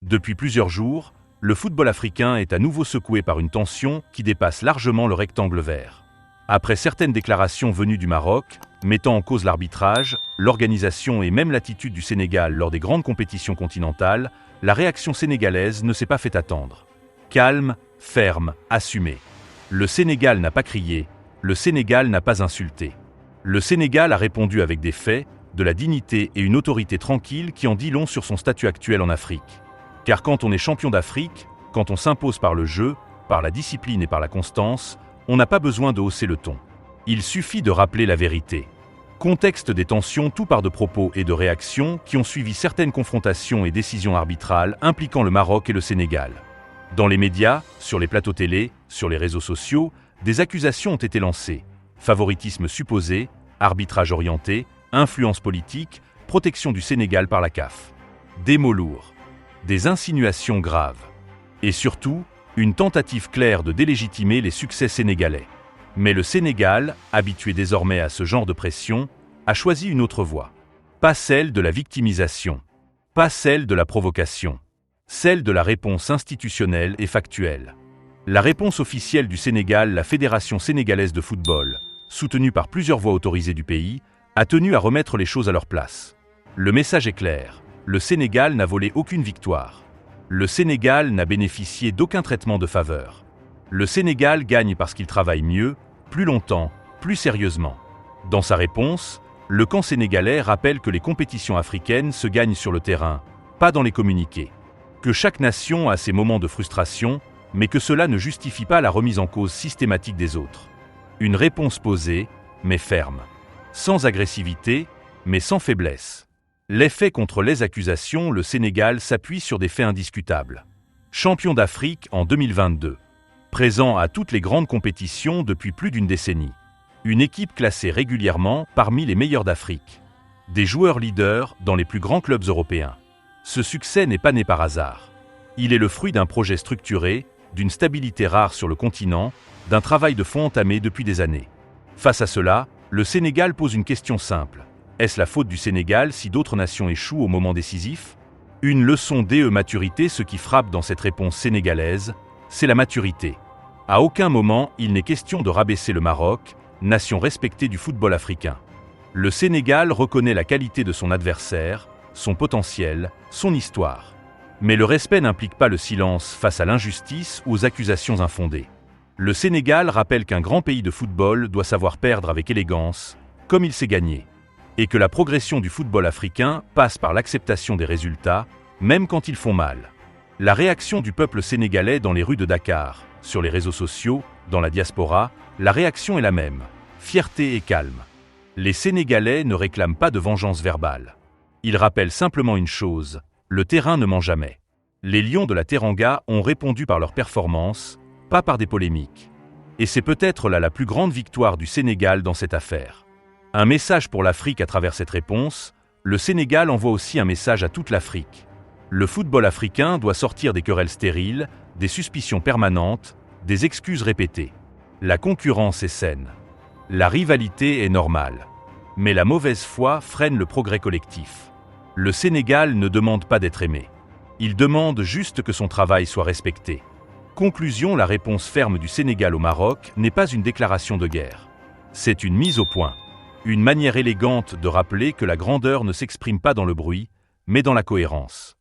Depuis plusieurs jours, le football africain est à nouveau secoué par une tension qui dépasse largement le rectangle vert. Après certaines déclarations venues du Maroc, mettant en cause l'arbitrage, l'organisation et même l'attitude du Sénégal lors des grandes compétitions continentales, la réaction sénégalaise ne s'est pas fait attendre. Calme, ferme, assumé. Le Sénégal n'a pas crié, le Sénégal n'a pas insulté. Le Sénégal a répondu avec des faits, de la dignité et une autorité tranquille qui en dit long sur son statut actuel en Afrique. Car quand on est champion d'Afrique, quand on s'impose par le jeu, par la discipline et par la constance, on n'a pas besoin de hausser le ton. Il suffit de rappeler la vérité. Contexte des tensions tout part de propos et de réactions qui ont suivi certaines confrontations et décisions arbitrales impliquant le Maroc et le Sénégal. Dans les médias, sur les plateaux télé, sur les réseaux sociaux, des accusations ont été lancées. Favoritisme supposé, arbitrage orienté, influence politique, protection du Sénégal par la CAF. Des mots lourds. Des insinuations graves. Et surtout, une tentative claire de délégitimer les succès sénégalais. Mais le Sénégal, habitué désormais à ce genre de pression, a choisi une autre voie. Pas celle de la victimisation. Pas celle de la provocation. Celle de la réponse institutionnelle et factuelle. La réponse officielle du Sénégal, la Fédération sénégalaise de football, soutenue par plusieurs voix autorisées du pays, a tenu à remettre les choses à leur place. Le message est clair. Le Sénégal n'a volé aucune victoire. Le Sénégal n'a bénéficié d'aucun traitement de faveur. Le Sénégal gagne parce qu'il travaille mieux, plus longtemps, plus sérieusement. Dans sa réponse, le camp sénégalais rappelle que les compétitions africaines se gagnent sur le terrain, pas dans les communiqués. Que chaque nation a ses moments de frustration, mais que cela ne justifie pas la remise en cause systématique des autres. Une réponse posée, mais ferme. Sans agressivité, mais sans faiblesse. Les faits contre les accusations, le Sénégal s'appuie sur des faits indiscutables. Champion d'Afrique en 2022. Présent à toutes les grandes compétitions depuis plus d'une décennie. Une équipe classée régulièrement parmi les meilleurs d'Afrique. Des joueurs leaders dans les plus grands clubs européens. Ce succès n'est pas né par hasard. Il est le fruit d'un projet structuré, d'une stabilité rare sur le continent, d'un travail de fond entamé depuis des années. Face à cela, le Sénégal pose une question simple. Est-ce la faute du Sénégal si d'autres nations échouent au moment décisif? Une leçon maturité, ce qui frappe dans cette réponse sénégalaise, c'est la maturité. À aucun moment, il n'est question de rabaisser le Maroc, nation respectée du football africain. Le Sénégal reconnaît la qualité de son adversaire, son potentiel, son histoire. Mais le respect n'implique pas le silence face à l'injustice ou aux accusations infondées. Le Sénégal rappelle qu'un grand pays de football doit savoir perdre avec élégance, comme il sait gagner. Et que la progression du football africain passe par l'acceptation des résultats, même quand ils font mal. La réaction du peuple sénégalais dans les rues de Dakar, sur les réseaux sociaux, dans la diaspora, la réaction est la même, fierté et calme. Les Sénégalais ne réclament pas de vengeance verbale. Ils rappellent simplement une chose, le terrain ne ment jamais. Les Lions de la Teranga ont répondu par leur performance, pas par des polémiques. Et c'est peut-être là la plus grande victoire du Sénégal dans cette affaire. Un message pour l'Afrique à travers cette réponse, le Sénégal envoie aussi un message à toute l'Afrique. Le football africain doit sortir des querelles stériles, des suspicions permanentes, des excuses répétées. La concurrence est saine. La rivalité est normale. Mais la mauvaise foi freine le progrès collectif. Le Sénégal ne demande pas d'être aimé. Il demande juste que son travail soit respecté. Conclusion, la réponse ferme du Sénégal au Maroc n'est pas une déclaration de guerre. C'est une mise au point. Une manière élégante de rappeler que la grandeur ne s'exprime pas dans le bruit, mais dans la cohérence.